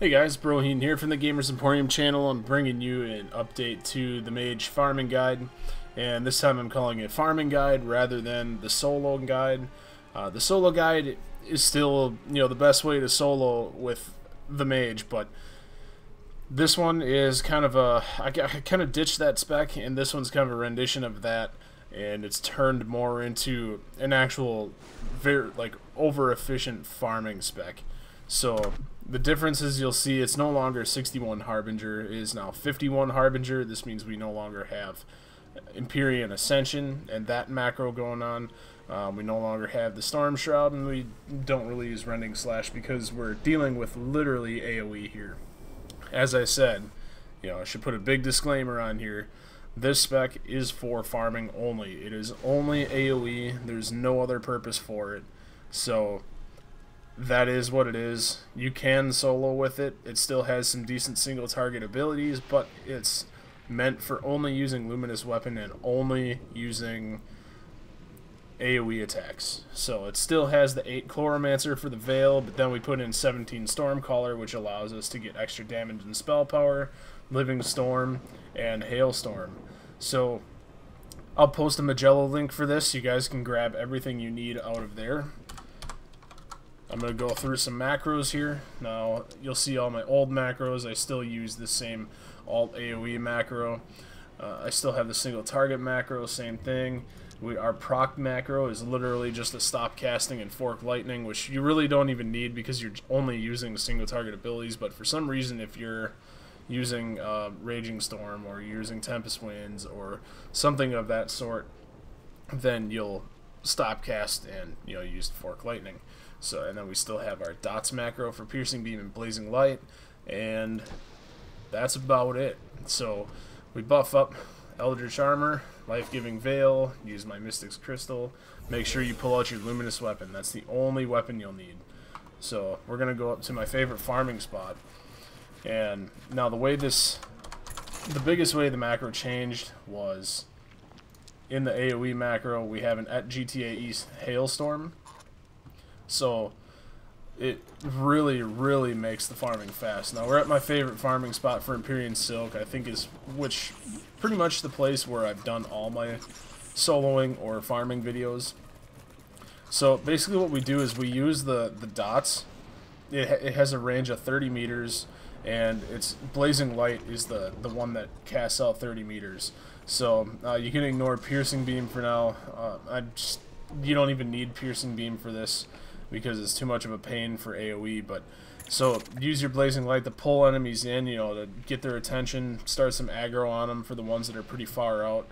Hey guys, Broheen here from the Gamers Emporium channel. I'm bringing you an update to the Mage farming guide, and this time I'm calling it farming guide rather than the solo guide. The solo guide is still, the best way to solo with the Mage, but this one is kind of I kind of ditched that spec, and this one's kind of a rendition of that, and it's turned more into an actual very over efficient farming spec. So the differences you'll see, it's no longer 61 Harbinger, it is now 51 Harbinger. This means we no longer have Empyrean Ascension and that macro going on. We no longer have the Storm Shroud, and we don't really use Rending Slash because we're dealing with literally AoE here. As I said, I should put a big disclaimer on here. This spec is for farming only. It is only AoE. There's no other purpose for it. So that is what it is. You can solo with it. It still has some decent single target abilities, but it's meant for only using Luminous Weapon and only using AoE attacks. So it still has the 8 Coolermaster for the Veil, but then we put in 17 Stormcaller, which allows us to get extra damage and spell power, Living Storm, and Hailstorm. So I'll post a Magello link for this. You guys can grab everything you need out of there. I'm going to go through some macros here. Now, you'll see all my old macros. I still use the same alt AoE macro. I still have the single target macro, same thing. Our proc macro is literally just a stop casting and fork lightning, which you really don't even need because you're only using single target abilities. But for some reason, if you're using Raging Storm or you're using Tempest Winds or something of that sort, then you'll stop cast and use the fork lightning. So, and then we still have our dots macro for Piercing Beam and Blazing Light, and that's about it. So we buff up Eldritch Armor, Life-Giving Veil, use my Mystic's Crystal. Make sure you pull out your Luminous Weapon. That's the only weapon you'll need. So we're going to go up to my favorite farming spot. And now the biggest way the macro changed was in the AoE macro, we have an at GTA East Hailstorm. So it really makes the farming fast. Now we're at my favorite farming spot for Empyrean Silk, I think which pretty much the place where I've done all my soloing or farming videos. So basically what we do is we use the dots. It has a range of 30 meters, and it's Blazing Light is the one that casts out 30 meters. So you can ignore Piercing Beam for now. You don't even need Piercing Beam for this because it's too much of a pain for AoE. But so use your Blazing Light to pull enemies in, to get their attention, start some aggro on them for the ones that are pretty far out.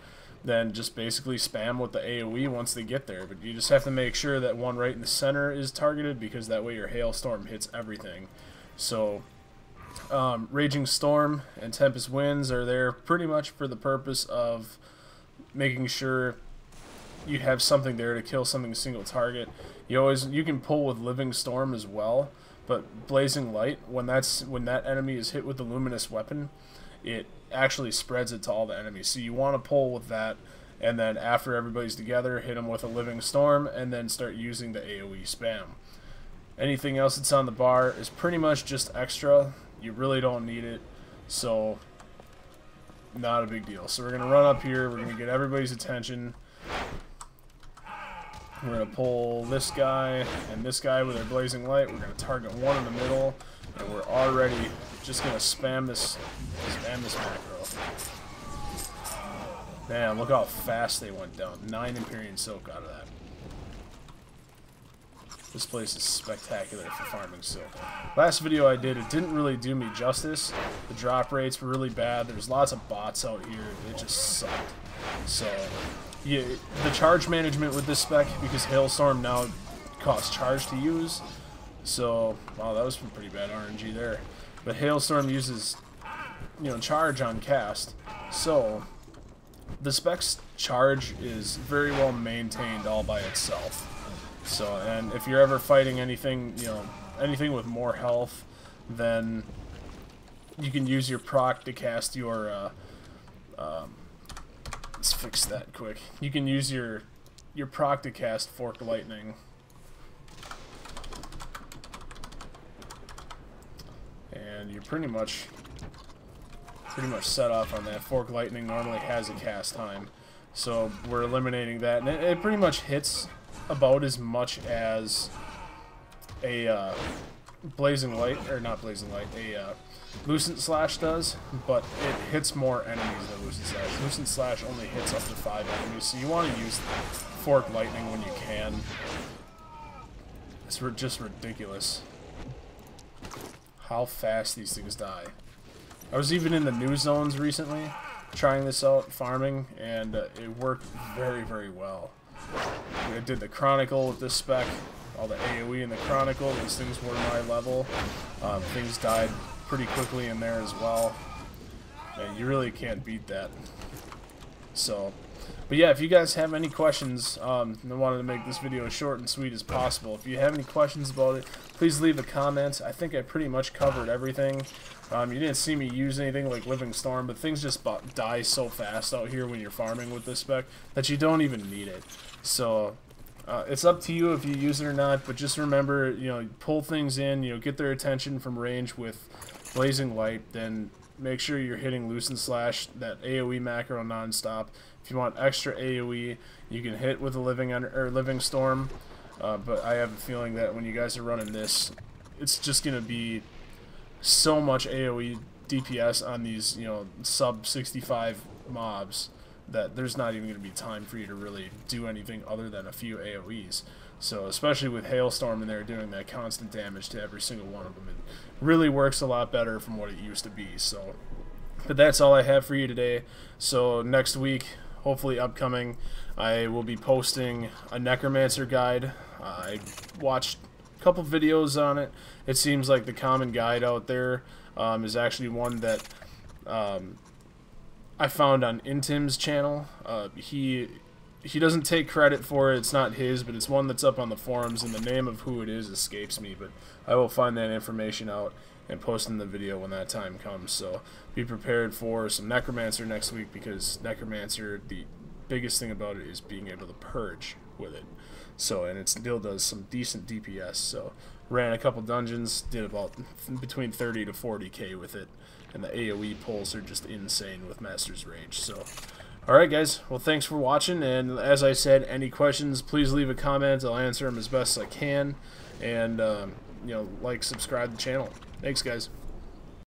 Then just basically spam with the AoE once they get there. But you just have to make sure that one right in the center is targeted, because that way your Hailstorm hits everything. So Raging Storm and Tempest Winds are there pretty much for the purpose of making sure you have something there to kill something single target. You can pull with Living Storm as well, but Blazing Light, when that enemy is hit with the Luminous Weapon, it actually spreads it to all the enemies. So you want to pull with that, and then after everybody's together, hit them with a Living Storm, and then start using the AoE spam. Anything else that's on the bar is pretty much just extra. You really don't need it, so not a big deal. So we're going to run up here, we're going to get everybody's attention. We're going to pull this guy and this guy with our Blazing Light. We're going to target one in the middle, and we're already just going to spam this macro. Man, look how fast they went down. 9 Empyrean Silk out of that. This place is spectacular for farming silk. Last video I did, it didn't really do me justice. The drop rates were really bad. There's lots of bots out here. It just sucked. So yeah, the charge management with this spec, because Hailstorm now costs charge to use. So, wow, that was some pretty bad RNG there. But Hailstorm uses, charge on cast. So the spec's charge is very well maintained all by itself. So, and if you're ever fighting anything, anything with more health, then you can use your proc to cast your, let's fix that quick. You can use your proc to cast Fork Lightning. and you're pretty much set off on that. Fork lightning normally has a cast time, so we're eliminating that, and it pretty much hits about as much as a blazing light, or not blazing light, a lucent slash does, but it hits more enemies than lucent slash. Lucent slash only hits up to 5 enemies, so you want to use fork lightning when you can. It's just ridiculous how fast these things die. I was even in the new zones recently trying this out, farming, and it worked very, very well. I did the Chronicle with this spec, all the AoE in the Chronicle. These things were my level. Things died pretty quickly in there as well. And you really can't beat that. So, but yeah, if you guys have any questions, I wanted to make this video as short and sweet as possible. If you have any questions about it, please leave a comment. I think I pretty much covered everything. You didn't see me use anything like Living Storm, but things just die so fast out here when you're farming with this spec that you don't even need it. So it's up to you if you use it or not, but just remember, you know, pull things in, you know, get their attention from range with Blazing Light, then make sure you're hitting Lucent Slash, that AoE macro non-stop. If you want extra AoE, you can hit with a Living Storm, but I have a feeling that when you guys are running this, it's just going to be so much AoE DPS on these, you know, sub 65 mobs that there's not even going to be time for you to really do anything other than a few AoEs. So especially with Hailstorm in there doing that constant damage to every single one of them, it really works a lot better from what it used to be. So, but that's all I have for you today. So next week, hopefully upcoming, I will be posting a Necromancer guide. I watched a couple videos on it. It seems like the common guide out there is actually one that I found on Intim's channel. He doesn't take credit for it. It's not his, but it's one that's up on the forums, and the name of who it is escapes me, but I will find that information out and post in the video when that time comes. So be prepared for some Necromancer next week, because Necromancer, the biggest thing about it is being able to purge with it. So, and it still does some decent DPS. So ran a couple dungeons, did about between 30 to 40k with it, and the AoE pulls are just insane with Master's Rage. So alright guys, well thanks for watching, and as I said, any questions, please leave a comment. I'll answer them as best I can, and you know, like, subscribe to the channel. Thanks guys.